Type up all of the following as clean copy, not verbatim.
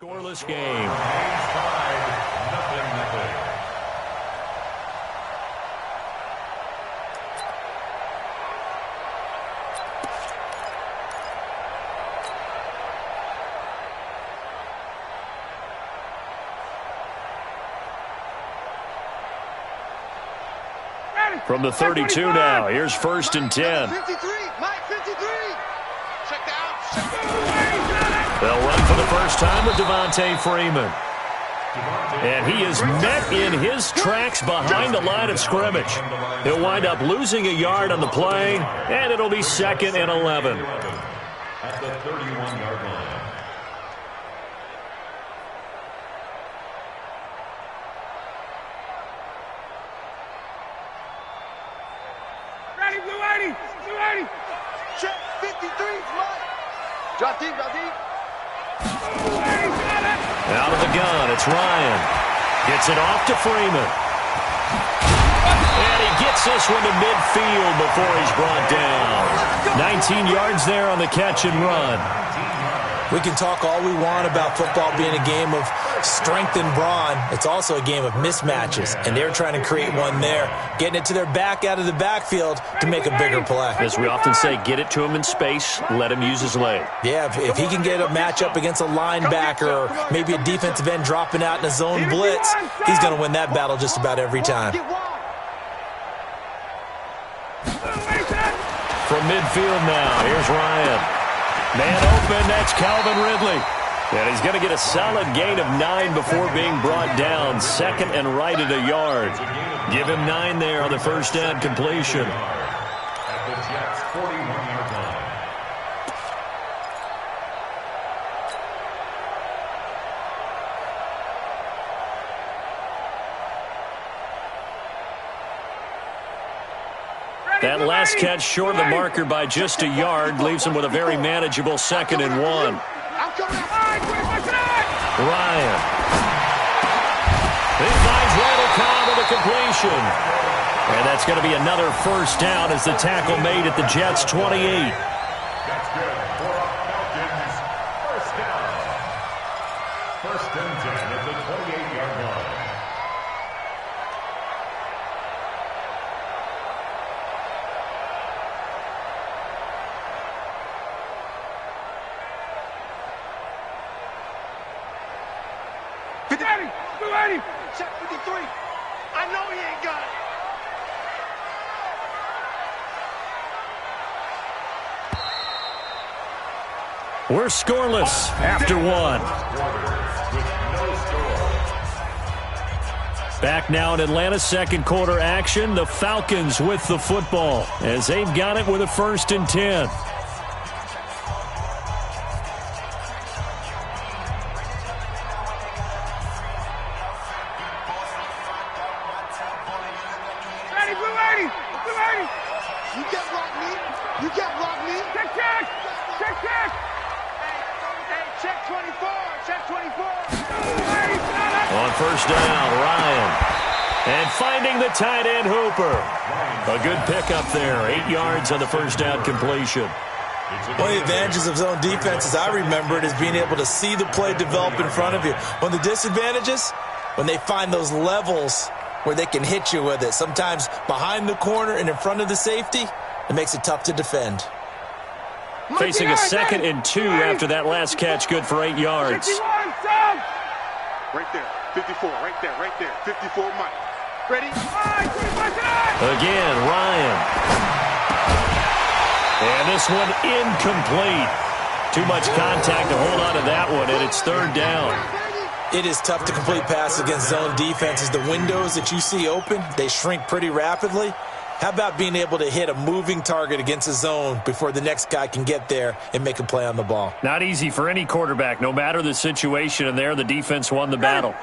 Scoreless game. From the 32 now, here's 1st and 10. 53, Mike 53. Check out. They'll run for the first time with Devontae Freeman. And he is met in his tracks behind the line of scrimmage. He'll wind up losing a yard on the play, and it'll be 2nd and 11. At the 31-yard line. Check 53, Mike. Drop deep, drop deep. Out of the gun, it's Ryan. Gets it off to Freeman. And he gets this one to midfield before he's brought down. 19 yards there on the catch and run. We can talk all we want about football being a game of strength and brawn. It's also a game of mismatches, and they're trying to create one there, getting it to their back out of the backfield to make a bigger play. As we often say, get it to him in space, let him use his leg. Yeah, if he can get a matchup against a linebacker or maybe a defensive end dropping out in a zone blitz, he's going to win that battle just about every time. From midfield now, here's Ryan. Man open, that's Calvin Ridley. And he's going to get a solid gain of 9 before being brought down. 2nd and right at a yard. Give him 9 there on the first down completion. At the Jets' 41-yard line. That last catch short of the marker by just a yard leaves him with a very manageable 2nd and 1. Ryan. He finds Randall Cobb with a completion. And that's going to be another first down as the tackle made at the Jets' 28. That's good for the Falcons. First down. 1st and 10 at the 28-yard line. Check 53. I know he ain't got it. We're scoreless after 1. Back now in Atlanta's second quarter action. The Falcons with the football as they've got it with a 1st and 10. First down, Ryan. And finding the tight end, Hooper. A good pickup there. 8 yards on the first down completion. One of the advantages of zone defense, as I remember it, is being able to see the play develop in front of you. One of the disadvantages, when they find those levels where they can hit you with it, sometimes behind the corner and in front of the safety, it makes it tough to defend. Facing a 2nd and 2 after that last catch, good for 8 yards. Right there, 54, right there, 54, Mike. Ready? Again, Ryan. And this one incomplete. Too much contact to hold on to that one, and it's 3rd down. It is tough to complete passes against zone defenses. The windows that you see open, they shrink pretty rapidly. How about being able to hit a moving target against a zone before the next guy can get there and make a play on the ball? Not easy for any quarterback, no matter the situation, and there the defense won the battle.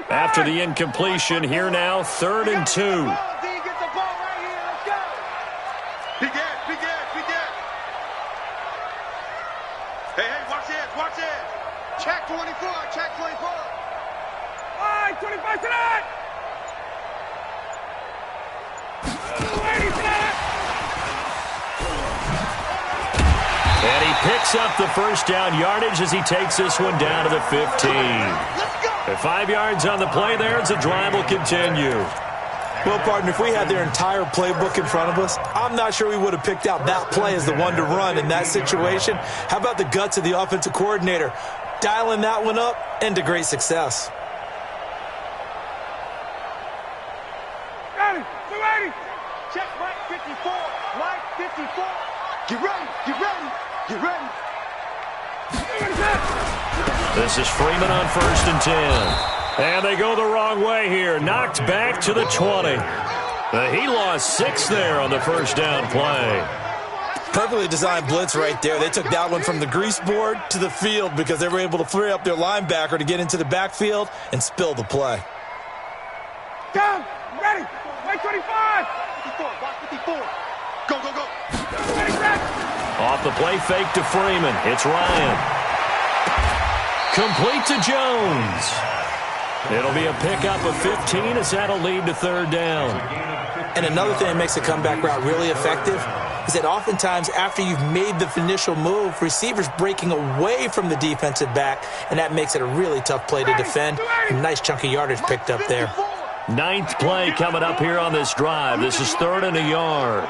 After the incompletion, here now, 3rd and 2. Hey, watch this. Check 24, check 24. 25 tonight. And he picks up the first down yardage as he takes this one down to the 15. At 5 yards on the play there, as the drive will continue. Well, partner, if we had their entire playbook in front of us, I'm not sure we would have picked out that play as the one to run in that situation. How about the guts of the offensive coordinator? Dialing that one up into great success. Ready, 280. Check right 54, right 54. Get ready, get ready, get ready. This is Freeman on 1st and 10. And they go the wrong way here. Knocked back to the 20. He lost 6 there on the first down play. Perfectly designed blitz right there. They took that one from the grease board to the field because they were able to free up their linebacker to get into the backfield and spill the play. Down, ready, right 25. 54, block 54. Go, go, go. Off the play fake to Freeman. It's Ryan. Complete to Jones. It'll be a pickup of 15 as that'll lead to 3rd down. And another thing that makes the comeback route really effective is that oftentimes after you've made the initial move, receivers breaking away from the defensive back, and that makes it a really tough play to defend. A nice chunk of yardage picked up there. 9th play coming up here on this drive. This is 3rd and a yard.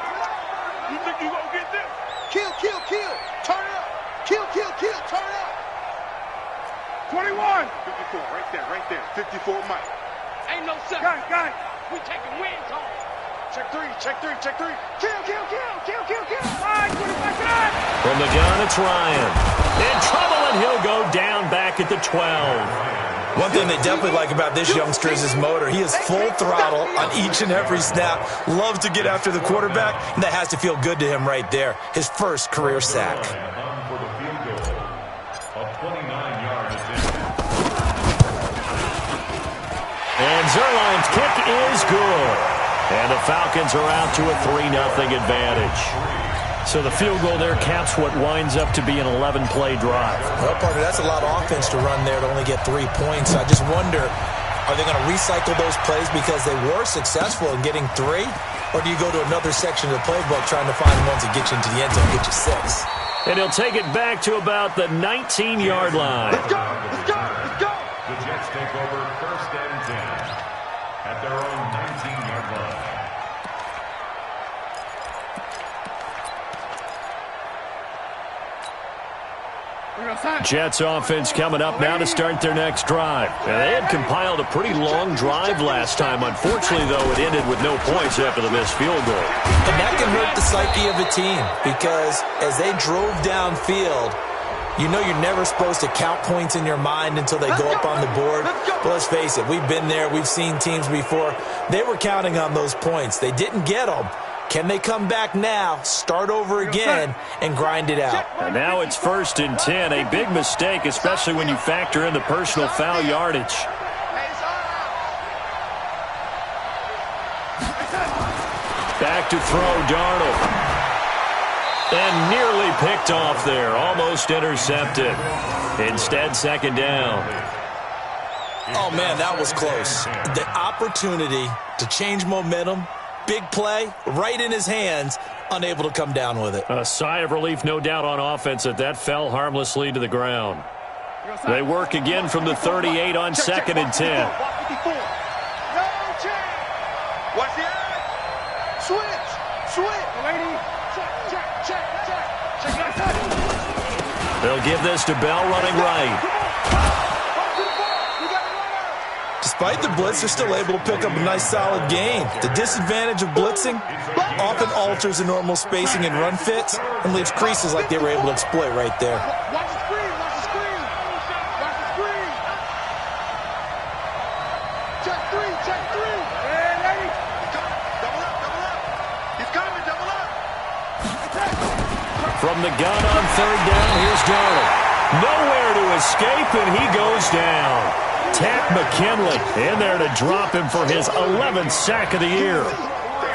You think you gonna get this? Kill, kill, kill. Turn it up. Kill, kill, kill. Turn it up. 21. 54, right there, 54 Mike. Ain't no second. Got it. We taking wins home. Check three. Kill, kill, kill, kill, kill, kill. 5, 25 tonight. From the gun, it's Ryan. In trouble, and he'll go down back at the 12. One thing they definitely like about this youngster is his motor. He is full throttle on each and every snap. Loves to get after the quarterback, and that has to feel good to him right there. His first career sack. And Zuerlein's kick is good. And the Falcons are out to a 3-0 advantage. So the field goal there caps what winds up to be an 11-play drive. Well, partner, that's a lot of offense to run there to only get 3 points. I just wonder, are they going to recycle those plays because they were successful in getting 3? Or do you go to another section of the playbook trying to find ones that get you into the end zone and get you 6? And he'll take it back to about the 19-yard line. Let's go, let's go, let's go. The Jets take over 1st and 10 at their own 19-yard line. Jets offense coming up now to start their next drive. And they had compiled a pretty long drive last time. Unfortunately, though, it ended with no points after the missed field goal. And that can hurt the psyche of a team because as they drove downfield, you know you're never supposed to count points in your mind until they go up on the board. But let's face it, we've been there. We've seen teams before. They were counting on those points. They didn't get them. Can they come back now, start over again, and grind it out? And now it's 1st and 10. A big mistake, especially when you factor in the personal foul yardage. Back to throw, Darnold. And nearly picked off there. Almost intercepted. Instead, 2nd down. Oh, man, that was close. The opportunity to change momentum, big play, right in his hands, unable to come down with it. A sigh of relief, no doubt, on offense that fell harmlessly to the ground. They work again from the 38 on 2nd and 10. No change. Watch the eye. Switch. Lady. Check. They'll give this to Bell running right. Despite the blitz, they're still able to pick up a nice solid gain. The disadvantage of blitzing often alters the normal spacing and run fits and leaves creases like they were able to exploit right there. Watch the screen. Check three. Hey, lady. Double up. He's coming, double up. From the gun on 3rd down, here's Darnold. Nowhere to escape, and he goes down. Takk McKinley in there to drop him for his 11th sack of the year.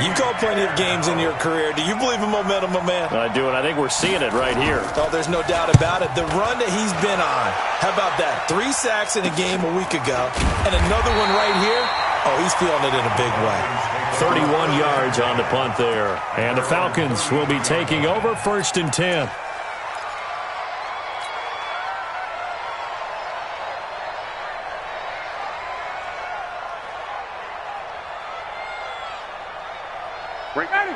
You've called plenty of games in your career. Do you believe in momentum, my man? I do, and I think we're seeing it right here. Oh, there's no doubt about it. The run that he's been on, how about that? 3 sacks in a game a week ago, and another one right here. Oh, he's feeling it in a big way. 31 yards on the punt there. And the Falcons will be taking over 1st and 10.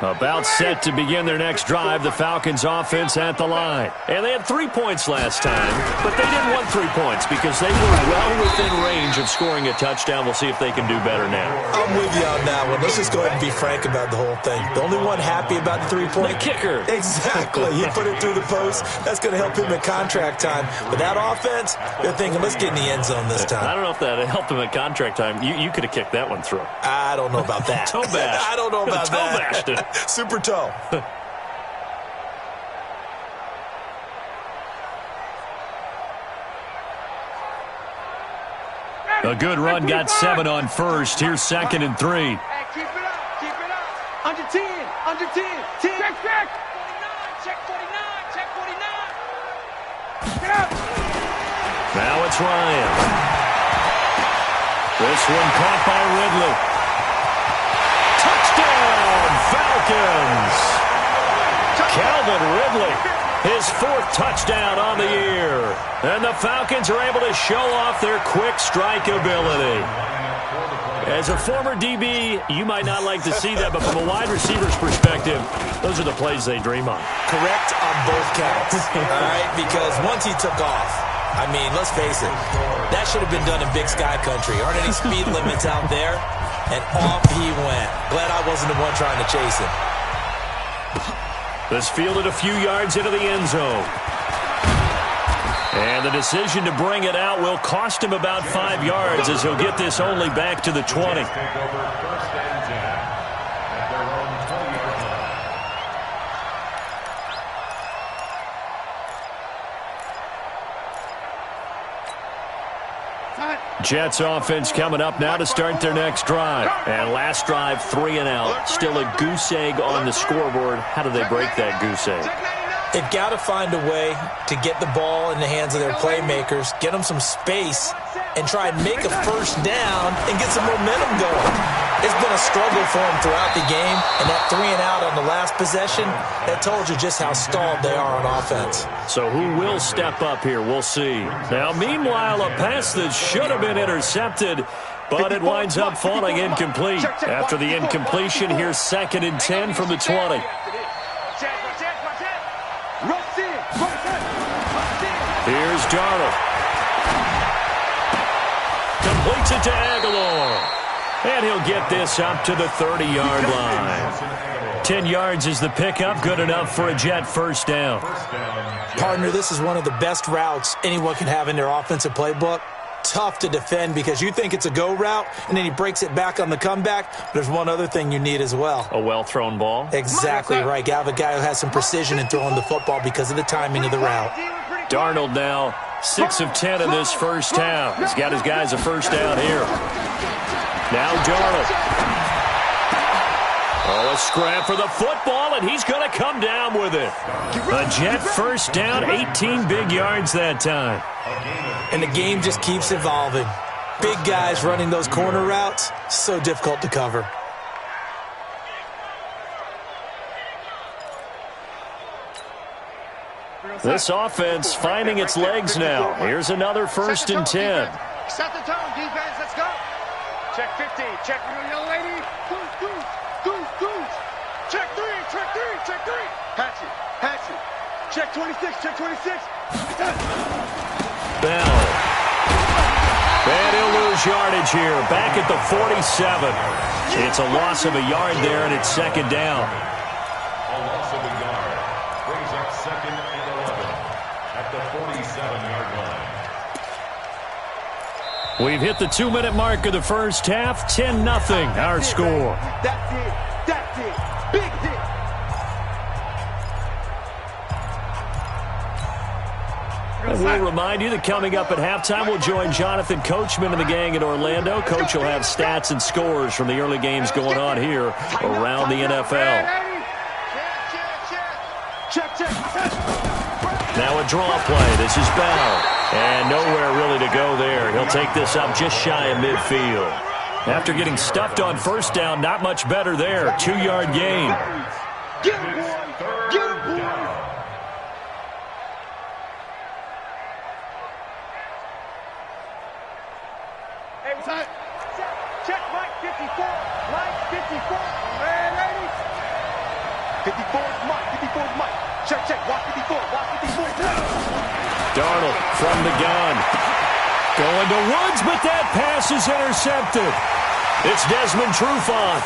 About set to begin their next drive, the Falcons offense at the line. And they had 3 points last time, but they didn't want 3 points because they were well within range of scoring a touchdown. We'll see if they can do better now. I'm with you on that one. Let's just go ahead and be frank about the whole thing. The only one happy about the 3-point. The kicker. Exactly. He put it through the post. That's going to help him at contract time. But that offense, they're thinking, let's get in the end zone this time. I don't know if that helped him at contract time. You could have kicked that one through. I don't know about that. Toe bash. I don't know about toe that. Bashed it. Super toe. A good run got 7 on first. Here's 2nd and 3. Hey, keep it up. Keep it up. Under 10. Under 10. 10. Check. 49. Check 49. Check 49. Get up. Now it's Ryan. This one caught by Ridley. Touchdown, Falcons. Calvin Ridley, his 4th touchdown on the year. And the Falcons are able to show off their quick strike ability. As a former DB, you might not like to see that, but from a wide receiver's perspective, those are the plays they dream on. Correct on both counts. All right, because once he took off, I mean, let's face it, that should have been done in Big Sky Country. Aren't any speed limits out there? And off he went. Glad I wasn't the one trying to chase him. This fielded a few yards into the end zone. And the decision to bring it out will cost him about 5 yards as he'll get this only back to the 20. Jets offense coming up now to start their next drive. And last drive, 3 and out. Still a goose egg on the scoreboard. How do they break that goose egg? They've got to find a way to get the ball in the hands of their playmakers, get them some space, and try and make a first down and get some momentum going. It's been a struggle for them throughout the game, and that 3 and out on the last possession, that told you just how stalled they are on offense. So who will step up here? We'll see. Now, meanwhile, a pass that should have been intercepted, but it winds up falling incomplete. After the incompletion, here's 2nd and 10 from the 20. Here's Darnold. Completes it to Aguilar. And he'll get this up to the 30-yard line. 10 yards is the pickup. Good enough for a Jet first down. Partner, this is one of the best routes anyone can have in their offensive playbook. Tough to defend because you think it's a go route, and then he breaks it back on the comeback. But there's one other thing you need as well. A well-thrown ball? Exactly right. You have a guy who has some precision in throwing the football because of the timing of the route. Darnold now 6 of 10 in this first half. He's got his guys a first down here. Now Darnold. Oh, a scrap for the football, and he's going to come down with it. A Jet first down, 18 big yards that time. And the game just keeps evolving. Big guys running those corner routes, so difficult to cover. This offense finding its legs now. Here's another 1st and 10. Set the tone, defense. Let's go. Check 50. Check young lady. Goose. Check 3. Check 3. Hatchet. Check 26. Check 26. Bell. And he'll lose yardage here. Back at the 47. It's a loss of a yard there, and it's 2nd down. A loss of a yard brings up 2nd and 11 at the 47-yard line. We've hit the 2-minute mark of the first half. 10-0 our score. That's it. Big hit. And we'll remind you that coming up at halftime, we'll join Jonathan Coachman and the gang in Orlando. Coach will have stats and scores from the early games going on here around the NFL. Now a draw play. This is Bell. And nowhere really to go there. He'll take this up just shy of midfield. After getting stuffed on first down, not much better there. 2-yard gain. Get him, boy. Get him, boy. Hey, check Mike 54. Mike 54. Man, lady. Check, check. Watch 54. Watch 54. Darnold from the gun. Going to Woods, but that pass is intercepted. It's Desmond Trufant.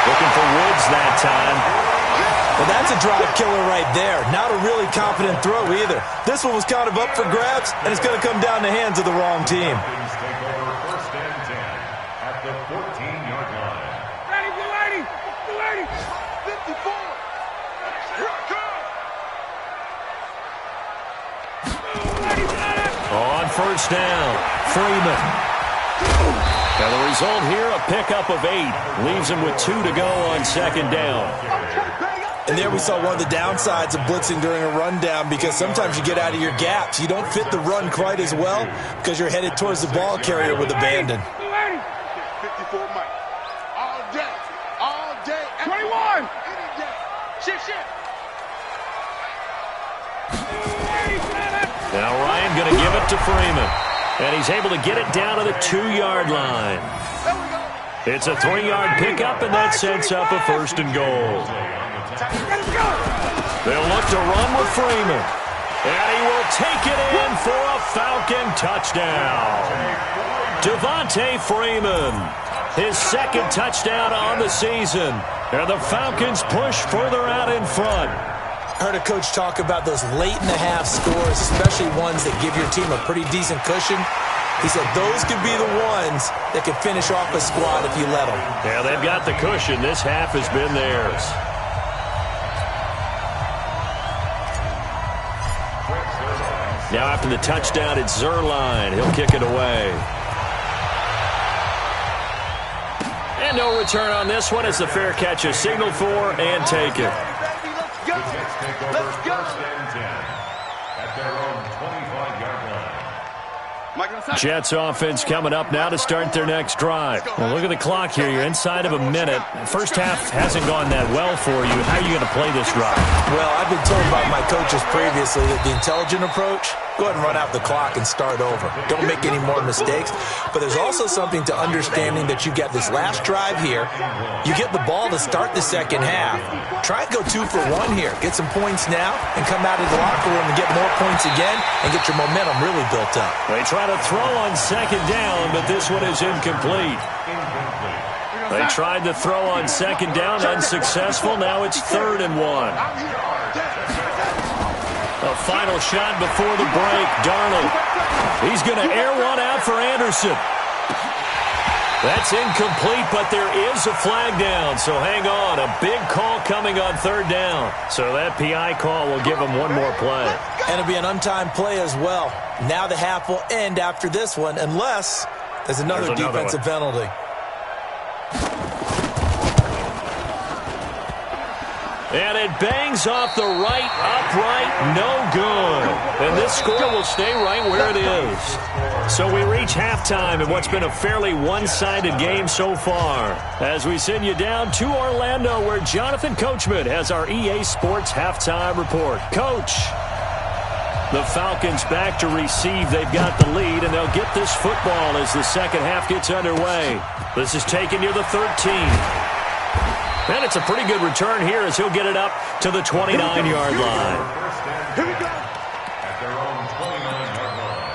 Looking for Woods that time. Well, that's a drive killer right there. Not a really confident throw either. This one was kind of up for grabs, and it's going to come down the hands of the wrong team. Take over first and 10 at the 14-yard line. Ready, get ready. Get ready. 54. Here I come. On first down, Freeman. Now the result here, a pickup of 8. Leaves him with 2 to go on second down. And there we saw one of the downsides of blitzing during a rundown, because sometimes you get out of your gaps. You don't fit the run quite as well because you're headed towards the ball carrier with abandon. 54 Mike. All day. All day. 21. Any day. Shift. Now Ryan going to give it to Freeman. And he's able to get it down to the 2-yard line. There we go. It's a 3-yard pickup, and that sets up a first and goal. Let's go. They'll look to run with Freeman. And he will take it in for a Falcon touchdown. Devontae Freeman, his second touchdown on the season. And the Falcons push further out in front. I heard a coach talk about those late-in-the-half scores, especially ones that give your team a pretty decent cushion. He said those could be the ones that could finish off a squad if you let them. Yeah, they've got the cushion. This half has been theirs. Now after the touchdown, it's Zuerlein. He'll kick it away. And no return on this one as the fair catch is signaled for and taken. Let's go. First and 10 at their own 25-yard line. Jets offense coming up now to start their next drive. Well, look at the clock here. You're inside of a minute. First half hasn't gone that well for you. How are you going to play this drive? Well, I've been told by my coaches previously that the intelligent approach, go ahead and run out the clock and start over. Don't make any more mistakes. But there's also something to understanding that you've got this last drive here. You get the ball to start the second half. Try and go 2 for 1 here. Get some points now and come out of the locker room and get more points again and get your momentum really built up. They try to throw on second down, but this one is incomplete. They tried to throw on second down, unsuccessful. Now it's 3rd and 1. A final shot before the break. Darnold. He's going to air one out for Anderson. That's incomplete, but there is a flag down, so hang on. A big call coming on 3rd down. So that PI call will give him one more play. And it'll be an untimed play as well. Now the half will end after this one, unless there's another defensive penalty. And it bangs off the right upright, no good. And this score will stay right where it is. So we reach halftime in what's been a fairly one-sided game so far. As we send you down to Orlando, where Jonathan Coachman has our EA Sports halftime report. Coach, the Falcons back to receive. They've got the lead, and they'll get this football as the second half gets underway. This is taken near the 13. And it's a pretty good return here as he'll get it up to the 29-yard line. Here we go. At their own 29-yard line.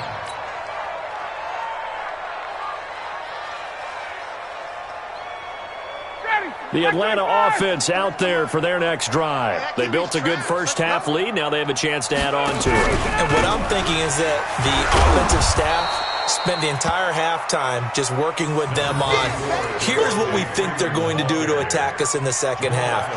The Atlanta offense out there for their next drive. They built a good first half lead. Now they have a chance to add on to it. And what I'm thinking is that the offensive staff spent the entire halftime just working with them on, here's what we think they're going to do to attack us in the second half.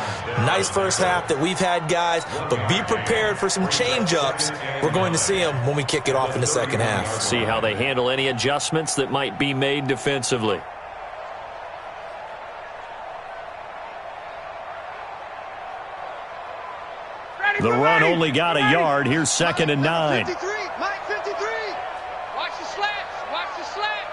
Nice first half that we've had, guys, but be prepared for some change-ups. We're going to see them when we kick it off in the second half. See how they handle any adjustments that might be made defensively. The run only got a yard. Here's 2nd and 9. 53. Mike, 53. Watch the slats. Watch the slats.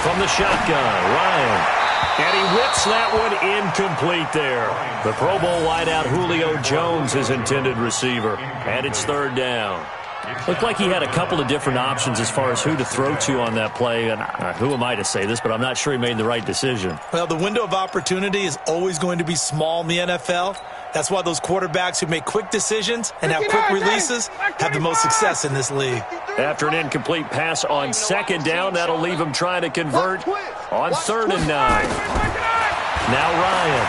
From the shotgun, Ryan. And he whips that one incomplete there. The Pro Bowl wideout Julio Jones, his intended receiver. And it's 3rd down. Looked like he had a couple of different options as far as who to throw to on that play. And who am I to say this, but I'm not sure he made the right decision. Well, the window of opportunity is always going to be small in the NFL. That's why those quarterbacks who make quick decisions and have quick releases have the most success in this league. After an incomplete pass on second down, that'll leave him trying to convert on 3rd and 9. Now Ryan.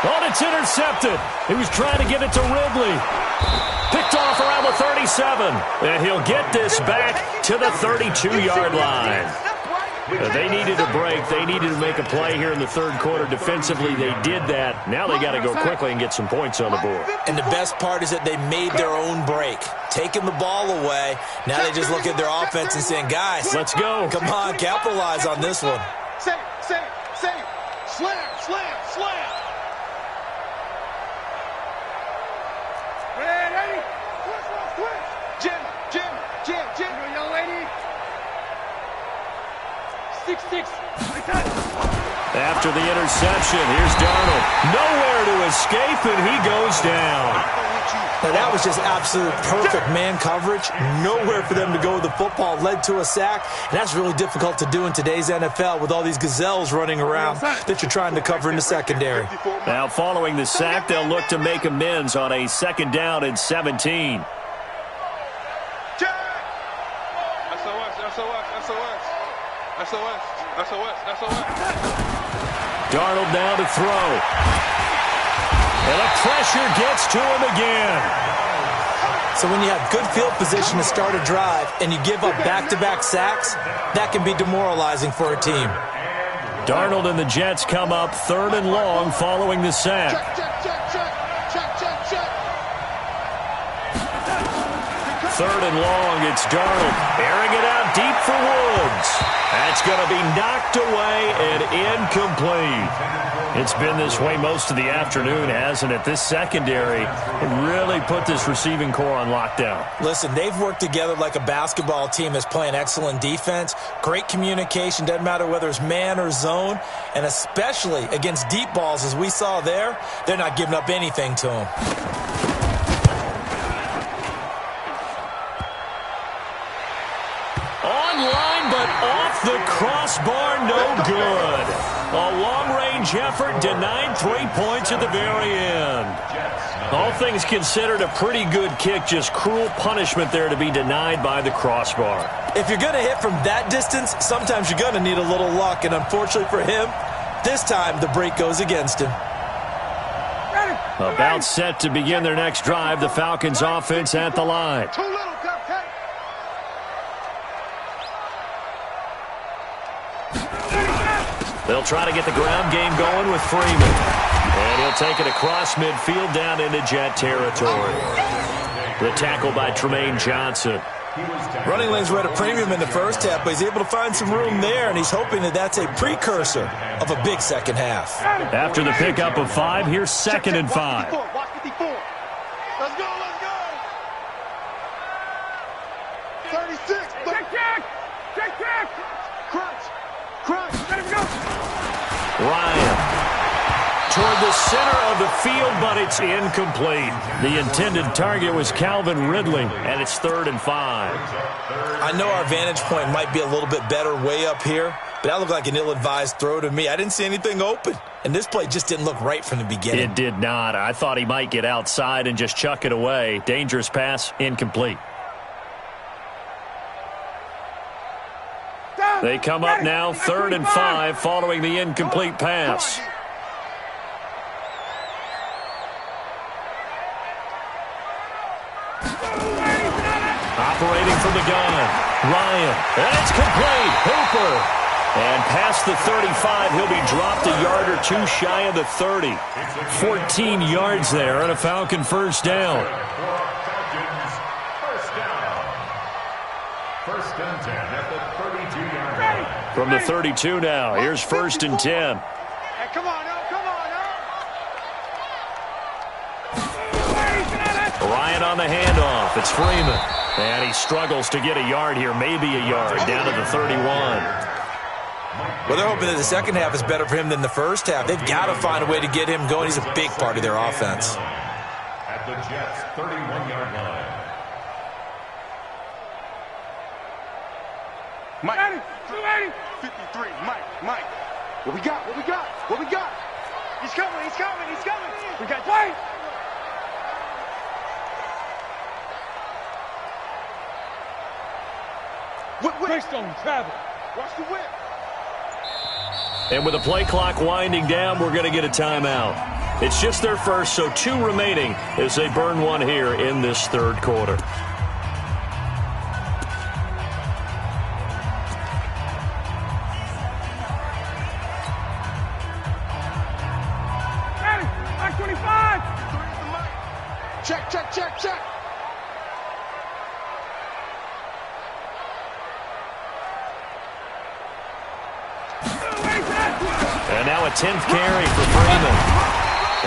Oh, it's intercepted. He was trying to get it to Ridley. Picked off around the 37. And he'll get this back to the 32-yard line. They needed a break. They needed to make a play here in the third quarter. Defensively, they did that. Now they got to go quickly and get some points on the board. And the best part is that they made their own break. Taking the ball away. Now they just look at their offense and saying, guys, let's go. Come on, capitalize on this one. Save. Slam. Ready? Twist. Jim. Young lady. 6-6. After the interception, here's Darnold. Nowhere to escape, and he goes down. Now, that was just absolute perfect man coverage. Nowhere for them to go with the football. Led to a sack, and that's really difficult to do in today's NFL with all these gazelles running around that you're trying to cover in the secondary. Now, following the sack, they'll look to make amends on a 2nd down and 17. Darnold now to throw. And the pressure gets to him again. So when you have good field position to start a drive and you give up back-to-back sacks, that can be demoralizing for a team. Darnold and the Jets come up 3rd and long following the sack. Third and long, it's Darnold. Airing it out deep for Woods. That's going to be knocked away and incomplete. It's been this way most of the afternoon, hasn't it? This secondary really put this receiving core on lockdown. Listen, they've worked together like a basketball team that's playing excellent defense. Great communication, doesn't matter whether it's man or zone. And especially against deep balls, as we saw there, they're not giving up anything to them. Online, but off the crossbar, no good. A long-range effort denied 3 points at the very end. All things considered, a pretty good kick, just cruel punishment there to be denied by the crossbar. If you're going to hit from that distance, sometimes you're going to need a little luck, and unfortunately for him, this time the break goes against him. About set to begin their next drive, the Falcons offense at the line. They'll try to get the ground game going with Freeman. And he'll take it across midfield down into Jet territory. The tackle by Tremaine Johnson. Running lanes were at a premium in the first half, but he's able to find some room there, and he's hoping that that's a precursor of a big second half. After the pickup of 5, here's 2nd and 5. Watch 54. Let's go. 36. Check. Crunch. Let him go. Ryan toward the center of the field, but it's incomplete. The intended target was Calvin Ridley, and it's 3rd and 5. I know our vantage point might be a little bit better way up here, but that looked like an ill-advised throw to me. I didn't see anything open, and this play just didn't look right from the beginning. It did not. I thought he might get outside and just chuck it away. Dangerous pass, incomplete. They come up now 3rd and 5 following the incomplete pass. Operating from the gun, Ryan, and it's complete. Hooper, and past the 35, he'll be dropped a yard or two shy of the 30. 14 yards there and a Falcon 1st down. First and 10 at the 32-yard line. From the 32 now, here's 1st and 10. Hey, come on now. Ryan on the handoff. It's Freeman. And he struggles to get a yard here, maybe a yard, down to the 31. Well, they're hoping that the second half is better for him than the first half. They've got to find a way to get him going. He's a big part of their offense. At at the Jets' 31-yard line. Mike, 53, Mike. What we got? He's coming. We got White. Greystone, travel. Watch the whip. And with the play clock winding down, we're going to get a timeout. It's just their first, so 2 remaining as they burn one here in this third quarter. Check. And now a 10th carry for Freeman.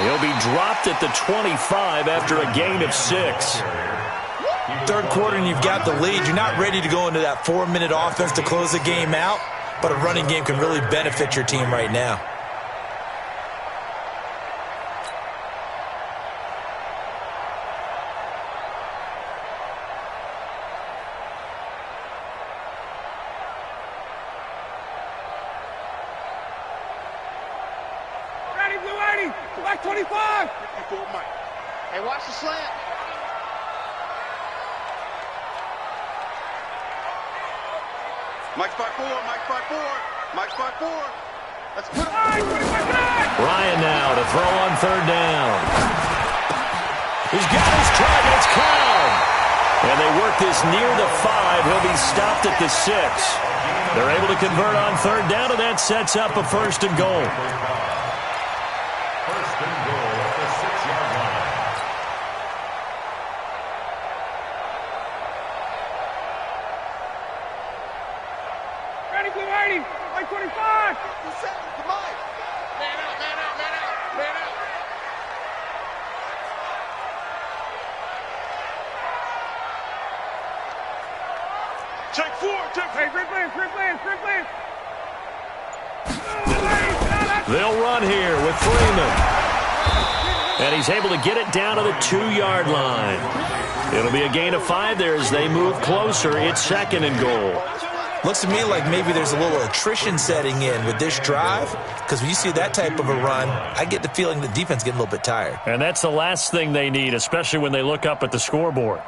He'll be dropped at the 25 after a gain of 6. Third quarter and you've got the lead. You're not ready to go into that 4-minute offense to close the game out, but a running game can really benefit your team right now. Black 25. 54, Mike. Hey, watch the slant. Mike spot 4. Let's put it. Ryan now to throw on third down. He's got his target. It's Cobb. And they work this near the 5. He'll be stopped at the 6. They're able to convert on third down, and that sets up a 1st and goal. First and goal at the 6-yard line. Ready, blue 80. Like 25. Come on. Man out. Check 4. Hey, great plan. They'll run here with Freeman. And he's able to get it down to the 2-yard line. It'll be a gain of 5 there as they move closer. It's 2nd and goal. Looks to me like maybe there's a little attrition setting in with this drive, because when you see that type of a run, I get the feeling the defense getting a little bit tired. And that's the last thing they need, especially when they look up at the scoreboard.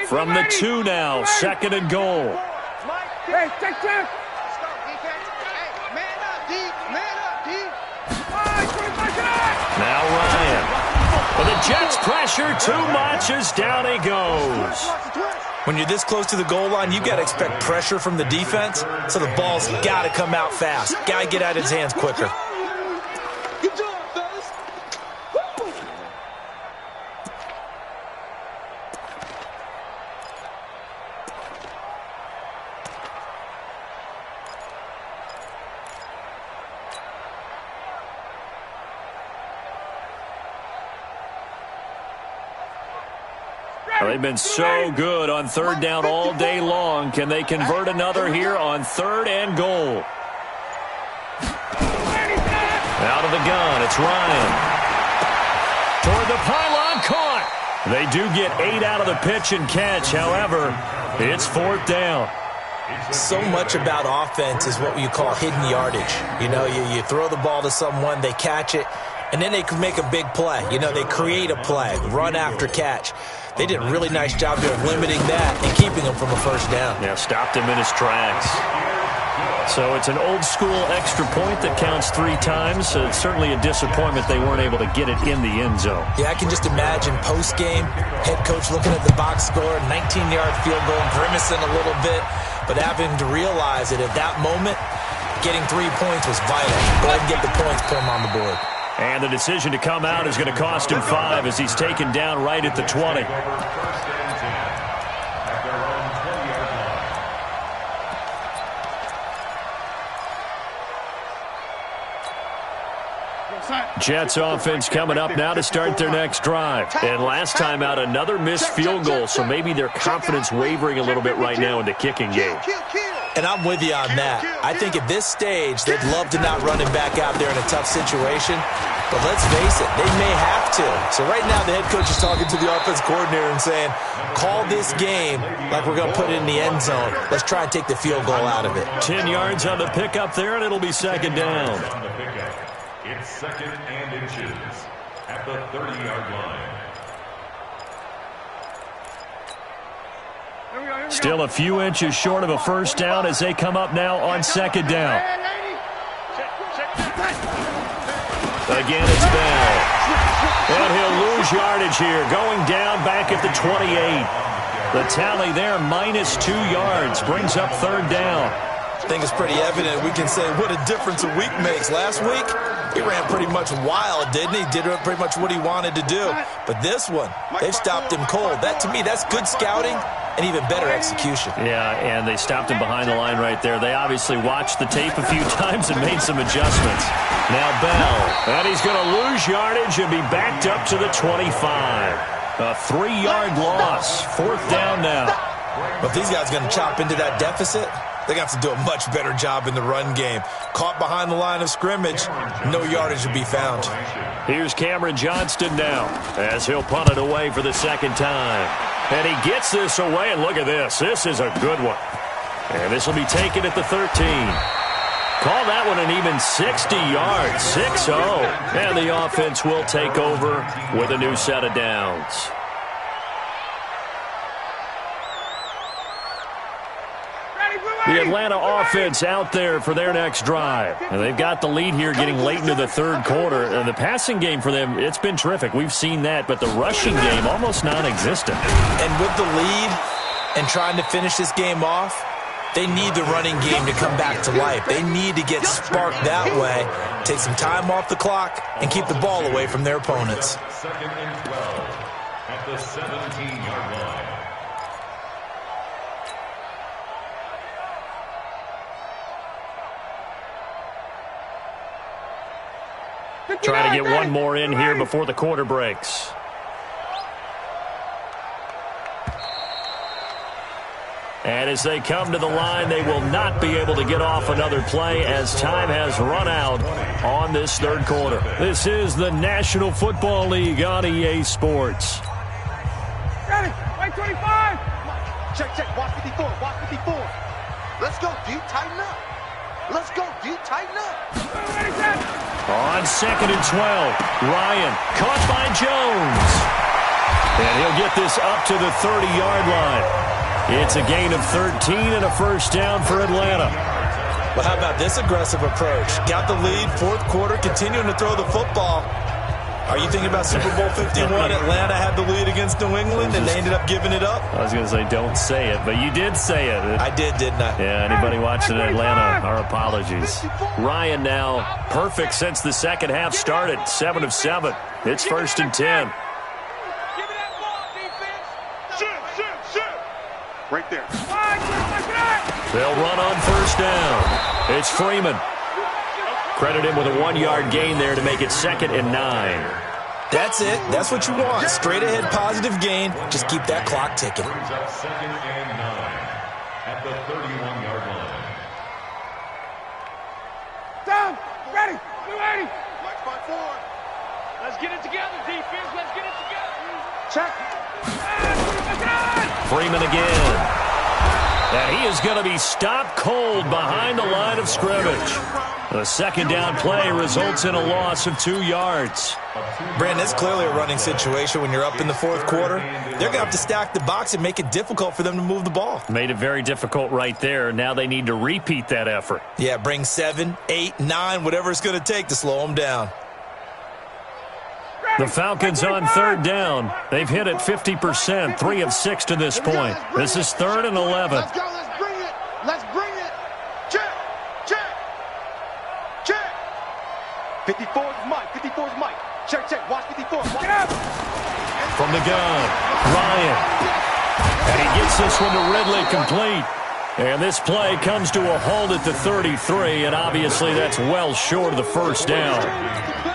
From the 2 now, 2nd and goal. Hey, check. Let's go, defense. Hey, man up, D. Now Ryan. But the Jets pressure too much as down he goes. When you're this close to the goal line, you've got to expect pressure from the defense, so the ball's got to come out fast. Got to get out of his hands quicker. Good job, fellas. They've been so good on third down all day long. Can they convert another here on 3rd and goal? Out of the gun, it's Ryan. Toward the pylon, caught. They do get 8 out of the pitch and catch. However, it's 4th down. So much about offense is what you call hidden yardage. You know, you throw the ball to someone, they catch it, and then they can make a big play. You know, they create a play, run after catch. They did a really nice job there of limiting that and keeping him from a 1st down. Yeah, stopped him in his tracks. So it's an old-school extra point that counts 3 times. So it's certainly a disappointment they weren't able to get it in the end zone. Yeah, I can just imagine post-game, head coach looking at the box score, 19-yard field goal, grimacing a little bit, but having to realize that at that moment, getting 3 points was vital. Go ahead and get the points, put them on the board. And the decision to come out is going to cost him 5 as he's taken down right at the 20. Jets offense coming up now to start their next drive. And last time out, another missed field goal, so maybe their confidence wavering a little bit right now in the kicking game. And I'm with you on that. I think at this stage, they'd love to not run him back out there in a tough situation. But let's face it, they may have to. So right now, the head coach is talking to the offense coordinator and saying, call this game like we're going to put it in the end zone. Let's try and take the field goal out of it. 10 yards on the pickup there, and it'll be second down. It's second and inches at the 30-yard line. Still a few inches short of a first down as they come up now on second down. Again, it's Bell. And he'll lose yardage here, going down back at the 28. The tally there, -2 yards, brings up third down. I think it's pretty evident. We can say what a difference a week makes. Last week, he ran pretty much wild, didn't he? Did pretty much what he wanted to do. But this one, they've stopped him cold. That, to me, that's good scouting and even better execution. Yeah, and they stopped him behind the line right there. They obviously watched the tape a few times and made some adjustments. Now Bell, and he's going to lose yardage and be backed up to the 25. A 3-yard loss. Fourth down now. But if these guys are going to chop into that deficit, they're going to have to do a much better job in the run game. Caught behind the line of scrimmage, no yardage to be found. Here's Cameron Johnston now as he'll punt it away for the second time. And he gets this away, and look at this. This is a good one. And this will be taken at the 13. Call that one an even 60 yards, 6-0. And the offense will take over with a new set of downs. The Atlanta offense out there for their next drive. And they've got the lead here getting late into the third quarter. And the passing game for them, it's been terrific. We've seen that. But the rushing game, almost non-existent. And with the lead and trying to finish this game off, they need the running game to come back to life. They need to get sparked that way, take some time off the clock, and keep the ball away from their opponents. Second and 12 at the 17-yard line. Trying to get one more in here before the quarter breaks. And as they come to the line, they will not be able to get off another play as time has run out on this third quarter. This is the National Football League on EA Sports. Ready, white 25. Check, watch 54, watch 54. Let's go, D, tighten up. Let's go, D, tighten up. Ready, set. On second and 12, Ryan caught by Jones. And he'll get this up to the 30-yard line. It's a gain of 13 and a first down for Atlanta. Well, how about this aggressive approach? Got the lead, fourth quarter, continuing to throw the football. Are you thinking about Super Bowl 51? Atlanta had the lead against New England, and they ended up giving it up? I was going to say, don't say it, but you did say it. I did, didn't I? Yeah, anybody watching Atlanta, our apologies. Ryan now perfect since the second half started, 7 of 7. It's first and 10. Right there. They'll run on first down. It's Freeman. Credit him with a 1-yard gain there to make it second and 9. That's it. That's what you want. Straight ahead, positive gain. Just keep that clock ticking. Brings up second and 9 at the 31-yard line. Down. Ready. We're ready. Mike 5-4. Let's get it together, defense. Let's get it together. Check. Freeman again. And he is going to be stopped cold behind the line of scrimmage. The second down play results in a loss of 2 yards. Brandon, it's clearly a running situation when you're up in the fourth quarter. They're going to have to stack the box and make it difficult for them to move the ball. Made it very difficult right there. Now they need to repeat that effort. Yeah, bring 7, 8, 9, whatever it's going to take to slow them down. The Falcons on third down. They've hit it 50%, 3 of 6 to this point. This is 3rd and 11. Let's go. Let's bring it. Let's bring it. Check. 54 is Mike. 54 is Mike. Check. Watch 54. Get up. From the gun, Ryan. And he gets this one to Ridley complete. And this play comes to a halt at the 33, and obviously that's well short of the first down.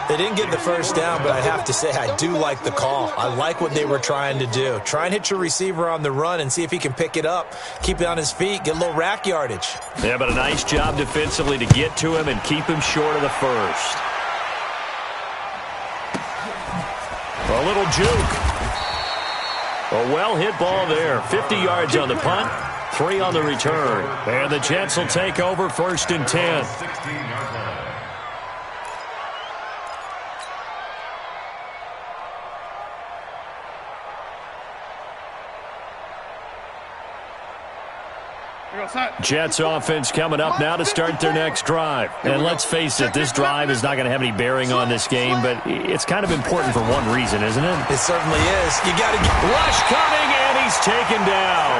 They didn't get the first down, but I have to say I do like the call. I like what they were trying to do. Try and hit your receiver on the run and see if he can pick it up, keep it on his feet, get a little rack yardage. Yeah, but a nice job defensively to get to him and keep him short of the first. A little juke. A well-hit ball there. 50 yards on the punt, 3 on the return. And the Jets will take over 1st and 10. 16-yard line. Jets offense coming up now to start their next drive. And let's face it, this drive is not going to have any bearing on this game, but it's kind of important for one reason, isn't it? It certainly is. You got to get rush coming, and he's taken down.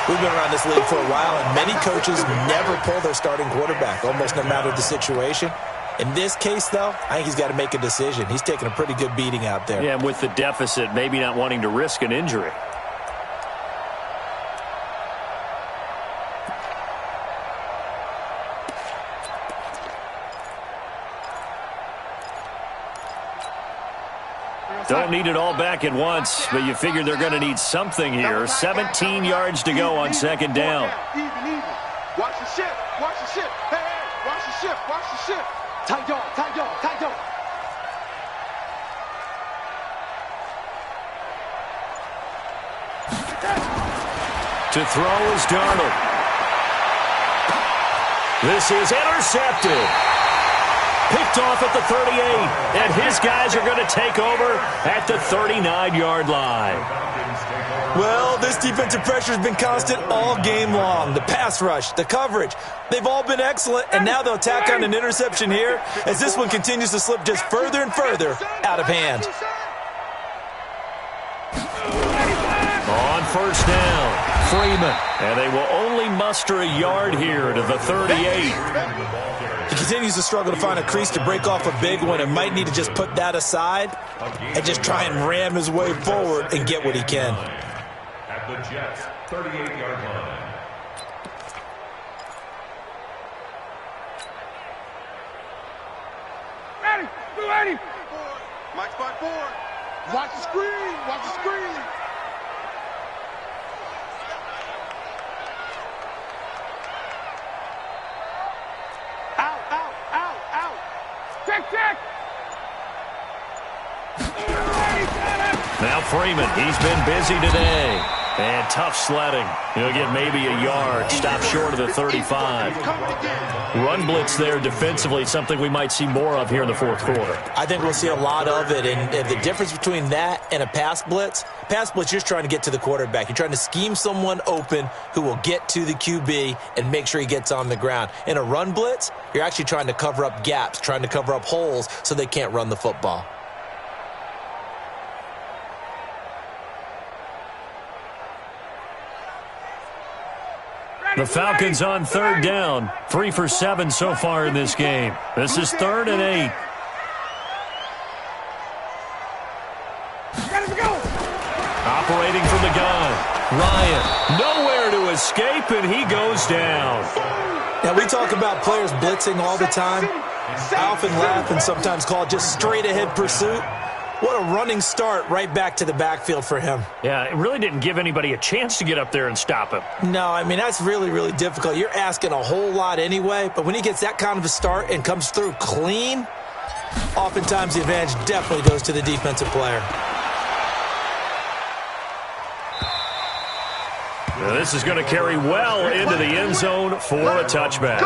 We've been around this league for a while, and many coaches never pull their starting quarterback, almost no matter the situation. In this case, though, I think he's got to make a decision. He's taking a pretty good beating out there. Yeah, and with the deficit, maybe not wanting to risk an injury. Don't need it all back at once, but you figure they're going to need something here. 17 yards to go on 2nd down. Even. Watch the shift. Watch the shift. Hey, watch the shift. Watch the shift. Tight dog. Tight dog. Tight dog. To throw is Darnold. This is intercepted. Picked off at the 38, and his guys are going to take over at the 39-yard line. Well, this defensive pressure has been constant all game long. The pass rush, the coverage, they've all been excellent, and now they'll tack on an interception here as this one continues to slip just further and further out of hand. On 1st down, Freeman, and they will only muster a yard here to the 38. He continues to struggle to find a crease to break off a big one and might need to just put that aside and just try and ram his way forward and get what he can. At the Jets' 38-yard line. Ready. Mike spot 4. Watch the screen. Watch the screen. Check. Now Freeman, he's been busy today. And tough sledding. He'll get maybe a yard, stop short of the 35. Run blitz there defensively, something we might see more of here in the 4th quarter. I think we'll see a lot of it, and the difference between that and a pass blitz, you're just trying to get to the quarterback. You're trying to scheme someone open who will get to the QB and make sure he gets on the ground. In a run blitz, you're actually trying to cover up gaps, trying to cover up holes so they can't run the football. The Falcons on 3rd down. 3 for 7 so far in this game. This is 3rd and 8. Operating from the gun. Ryan, nowhere to escape, and he goes down. Now, we talk about players blitzing all the time. I often laugh and sometimes call it just straight-ahead pursuit. What a running start right back to the backfield for him. Yeah, it really didn't give anybody a chance to get up there and stop him. No, I mean, that's really, really difficult. You're asking a whole lot anyway, but when he gets that kind of a start and comes through clean, oftentimes the advantage definitely goes to the defensive player. Now, this is going to carry well into the end zone for a touchback.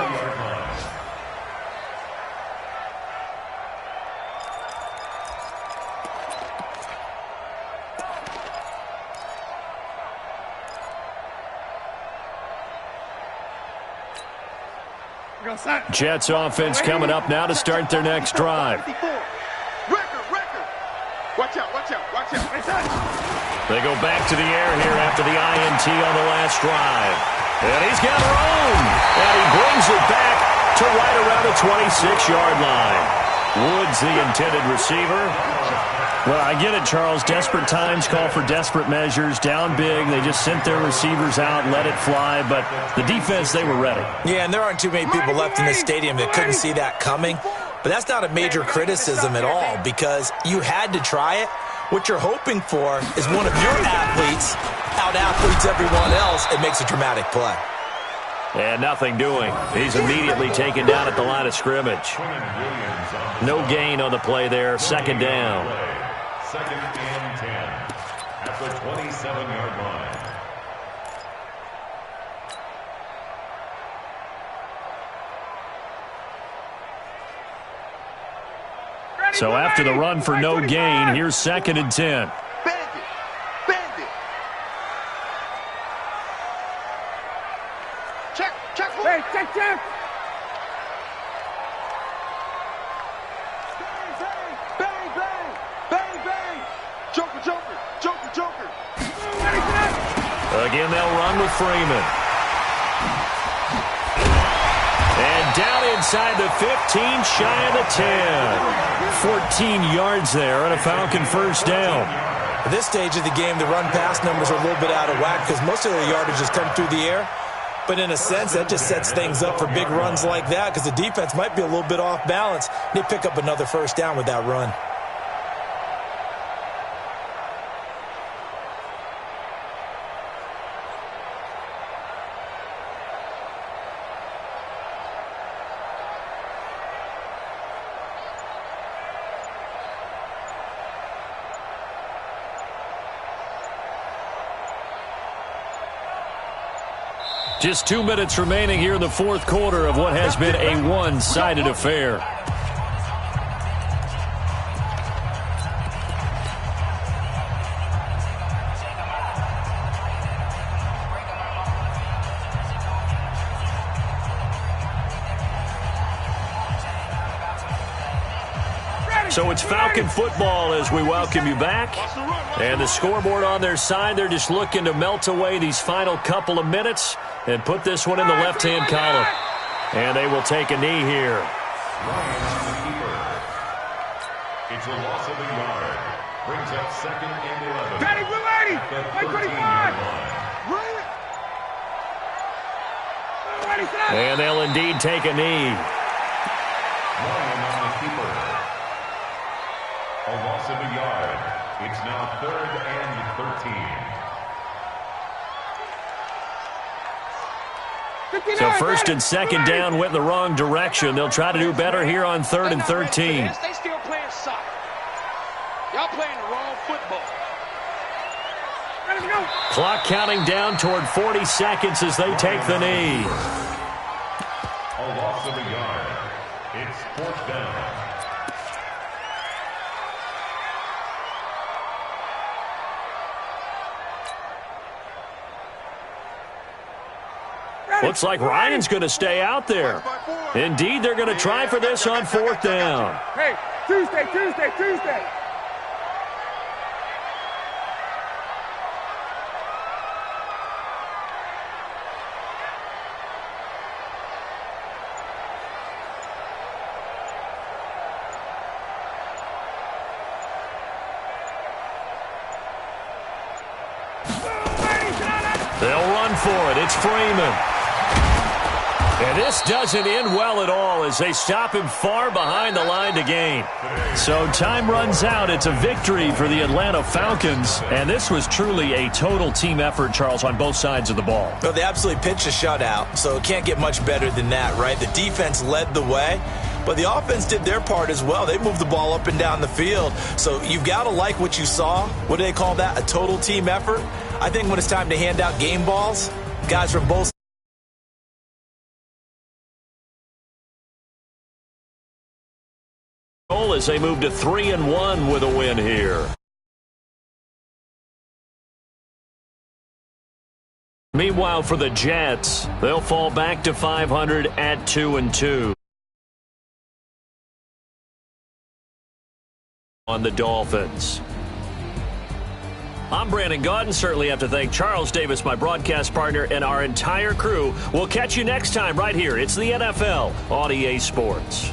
Jets offense coming up now to start their next drive. Watch out. They go back to the air here after the INT on the last drive. And he's got room. And he brings it back to right around the 26-yard line. Woods, the intended receiver. Well, I get it, Charles. Desperate times call for desperate measures. Down big. They just sent their receivers out and let it fly. But the defense, they were ready. Yeah, and there aren't too many people left in this stadium that couldn't see that coming. But that's not a major criticism at all because you had to try it. What you're hoping for is one of your athletes out-athletes everyone else and makes a dramatic play. And nothing doing. He's immediately taken down at the line of scrimmage. No gain on the play there. Second down. Second and 10 at the 27-yard line. So after the run for no gain, here's second and 10. Bandit. Bandit. Check. Check. Hey, check. Bang, bang. Bang, bang. Joker. Again, they'll run with Freeman. And down inside the 15, shy of the 10. 14 yards there and a Falcon first down. At this stage of the game, the run-pass numbers are a little bit out of whack because most of the yardage has come through the air. But in a sense, that just sets things up for big runs like that because the defense might be a little bit off balance. They pick up another first down with that run. Just 2 minutes remaining here in the fourth quarter of what has been a one-sided affair. So it's Falcon football as we welcome you back. And the scoreboard on their side, they're just looking to melt away these final couple of minutes and put this one in the left-hand column. And they will take a knee here. It's a loss of a yard. Brings up second and 11. Patty, blue 80. Play 25. And they'll indeed take a knee. Ryan on the keeper. A loss of a yard. It's now third and 13. So first and second down went in the wrong direction. They'll try to do better here on third and 13. They still playing soccer. Y'all playing the wrong football. Clock counting down toward 40 seconds as they take the knee. A loss of a yard. It's fourth down. Looks like Ryan's going to stay out there. Indeed, they're going to try for this on fourth down. Hey, Tuesday. They'll run for it. It's Freeman. And this doesn't end well at all as they stop him far behind the line to gain. So time runs out. It's a victory for the Atlanta Falcons. And this was truly a total team effort, Charles, on both sides of the ball. Well, they absolutely pitched a shutout, so it can't get much better than that, right? The defense led the way, but the offense did their part as well. They moved the ball up and down the field. So you've got to like what you saw. What do they call that? A total team effort? I think when it's time to hand out game balls, guys from both as they move to 3-1 with a win here. Meanwhile, for the Jets, they'll fall back to 500 at 2-2. On the Dolphins. I'm Brandon Gaudin. Certainly have to thank Charles Davis, my broadcast partner, and our entire crew. We'll catch you next time right here. It's the NFL on EA Sports.